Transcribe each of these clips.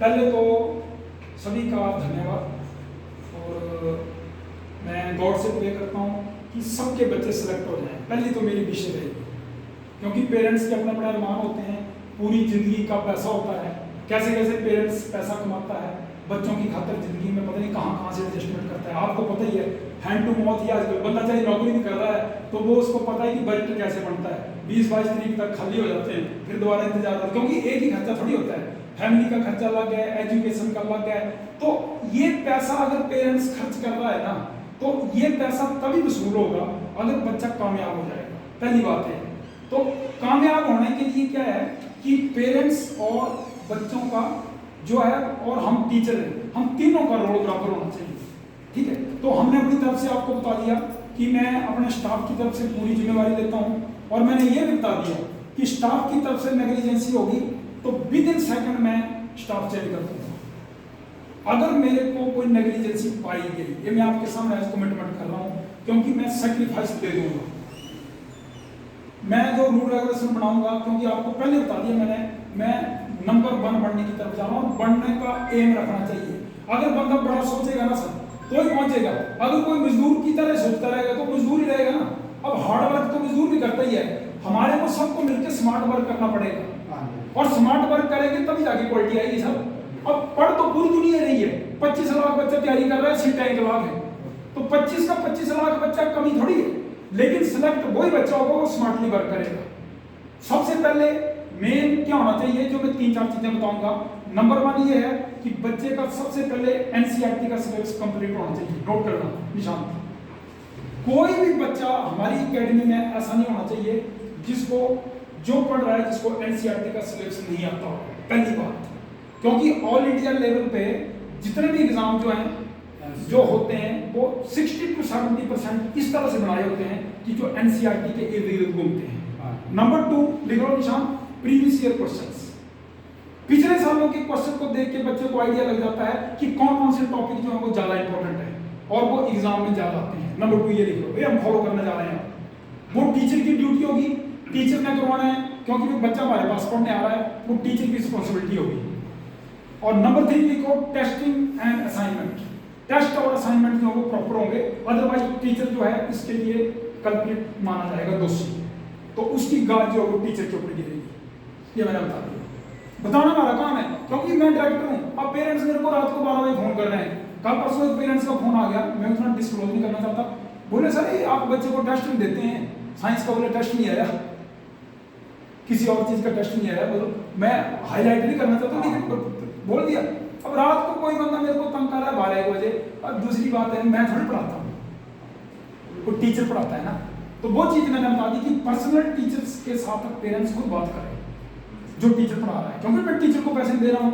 पहले तो सभी का धन्यवाद और मैं गॉड से प्रे करता हूँ कि सबके बच्चे सेलेक्ट हो जाएं। पहली तो मेरी विश रहेगी, क्योंकि पेरेंट्स के अपने अपने अरमान होते हैं, पूरी ज़िंदगी का पैसा होता है, कैसे कैसे पेरेंट्स पैसा कमाता है बच्चों की खातिर, ज़िंदगी में पता नहीं कहाँ से एडजस्टमेंट करता है। आपको पता ही है, हैंड टू माउथ ही आजकल बंदा चाहे नौकरी भी कर रहा है तो वो उसको पता है कि बजट कैसे बनता है। 20-22 तारीख तक खाली हो जाते हैं, फिर दोबारा इंतजार करते हैं, क्योंकि एक ही खर्चा थोड़ी होता है, फैमिली का खर्चा अलग है, एजुकेशन का अलग है। तो ये पैसा अगर पेरेंट्स खर्च कर रहा है ना, तो ये पैसा तभी वसूल होगा अगर बच्चा कामयाब हो जाएगा। पहली बात है, तो कामयाब होने के लिए क्या है कि पेरेंट्स और बच्चों का जो है और हम टीचर हैं, हम तीनों का रोल बराबर होना चाहिए। ठीक है, तो हमने अपनी तरफ से आपको बता दिया कि मैं अपने स्टाफ की तरफ से पूरी जिम्मेवारी लेता हूं, और मैंने ये भी बता दिया कि स्टाफ की तरफ से नेग्लिजेंसी होगी तो विद इन सेकंड मैं स्टाफ चेंज कर दूंगा। अगर मेरे को कोई नेग्लिजेंसी पाई गई, ये मैं आपके सामने आज कमिटमेंट कर रहा हूं, क्योंकि मैं सेक्रीफाइस दे दूंगा। मैं जो रूल रेगुलेशन बनाऊंगा, क्योंकि आपको पहले बता दिया मैं नंबर 1 बनने की तरफ जा रहा हूं, बढ़ने का एम रखना चाहिए। अगर बंदा बड़ा सोचेगा ना सर तो ही पहुंचेगा। अगर कोई मजदूर की तरह सोचता रहेगा तो मजदूर ही रहेगा ना। अब हार्ड वर्क तो मजदूर भी करता ही है, हमारे को सबको मिलकर स्मार्ट वर्क करना पड़ेगा, और स्मार्ट वर्क करेंगे तभी जाके क्वालिटी आएगी सर। अब पढ़ तो पूरी दुनिया रही है, 25 लाख बच्चा तैयारी कर रहा है, सीटें 1 लाख है, तो 25 का 25 लाख बच्चा कमी थोड़ी है, लेकिन सिलेक्ट वही बच्चा होगा वो स्मार्टली वर्क करेगा। सबसे पहले मेन क्या होना चाहिए, जो मैं 3-4 चीजें बताऊंगा। नंबर 1 ये है कि बच्चे का सबसे पहले एनसीईआरटी का सिलेबस कंप्लीट होना चाहिए। नोट करना निशान, कोई भी बच्चा हमारी एकेडमी में ऐसा नहीं होना चाहिए जिसको जो पढ़ रहा है जिसको एनसीईआरटी का सिलेबस नहीं आता हो। पहली बात, क्योंकि ऑल इंडिया लेवल पे जितने भी एग्जाम जो हैं जो होते हैं वो 60 to 70% इस तरह से बनाए होते हैं कि जो एनसीईआरटी के इर्द गिर्द घूमते हैं। नंबर 2 लिख लो निशान, प्रीवियस ईयर क्वेश्चंस। पिछले सालों के क्वेश्चन को देख के बच्चे को आइडिया लग जाता है कि कौन कौन से टॉपिक जो है वो ज्यादा इंपॉर्टेंट है और वो एग्जाम में ज्यादा आते हैं। नंबर 2 ये लिख लो, ये हम फॉलो करने जा रहे हैं। वो टीचर की ड्यूटी होगी, टीचर ने करवाना है, क्योंकि वो बच्चा हमारे पास पढ़ने आ रहा है, वो टीचर की रिस्पॉन्सिबिलिटी होगी। और नंबर 3 लिखो, टेस्टिंग एंड असाइनमेंट। टेस्ट और असाइनमेंट जो वो प्रॉपर होंगे, अदरवाइज टीचर जो है इसके लिए कल्प्रिट माना जाएगा, दोषी, तो उसकी गाज जो है वो टीचर के ऊपर गिरेगी। ये मैंने बता दिया, बताना हमारा काम है, क्योंकि मैं डायरेक्टर हूं। अब पेरेंट्स मेरे को रात को 12 बजे फोन कर रहे हैं, कल परसों एक पेरेंट्स का फोन आ गया, मैं उतना डिस्क्लोज नहीं करना चाहता, बोले सर ये आप बच्चे को टेस्ट नहीं देते हैं, साइंस का बोले टेस्ट नहीं आया, किसी और चीज का टेस्ट नहीं आया, बोलो मैं हाईलाइट नहीं करना चाहता, लेकिन बोल दिया। अब रात को कोई बंदा मेरे को तंग कर रहा है 12-1 बजे। अब दूसरी बात है, मैं थोड़ी पढ़ाता हूँ, वो टीचर पढ़ाता है ना, तो वो चीज मैंने बता दी कि पर्सनल टीचर्स के साथ पेरेंट्स खुद बात करें जो टीचर पढ़ा रहा है, क्योंकि मैं टीचर को पैसे दे रहा हूँ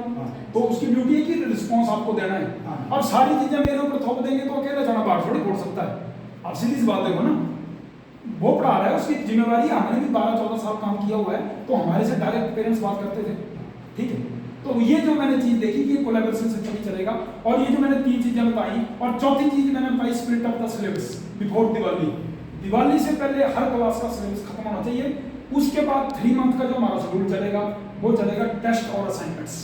तो उसकी ड्यूटी है कि रिस्पॉन्स आपको देना है। अब सारी चीजें मेरे ऊपर थोप देंगे तो अकेला जाना बाहर थोड़ी छोड़ सकता है। आप सीधी सी बात देखो ना, वो पढ़ा रहा है, उसकी जिम्मेवारी, हमने भी 12-14 साल काम किया हुआ है, तो हमारे से डायरेक्ट पेरेंट्स बात करते थे। ठीक है, तो ये जो मैंने चीज देखी कि कोलैबोरेशन से तभी चलेगा। और ये जो मैंने 3 चीजें बताई, और चौथी चीज मैंने बताई split of the syllabus before Diwali. Diwali से पहले हर क्लास का सिलेबस खत्म होना चाहिए। उसके बाद 3 मंथ का जो हमारा शेड्यूल चलेगा वो चलेगा टेस्ट और असाइनमेंट्स।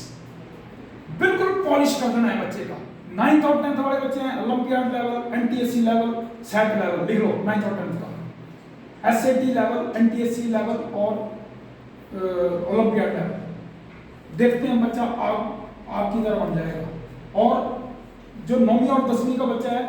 बिल्कुल पॉलिश कर देना है बच्चे का। 9th और 10th वाले बच्चे हैं, olympiad level, NTSC level, set level, लिख लो 9th और 10th का, एसएटी लेवल, एनटीएससी लेवल और ओलंपियाड लेवल। देखते हैं बच्चा आपकी तरह बन जाएगा। और जो 9वीं और 10वीं का बच्चा है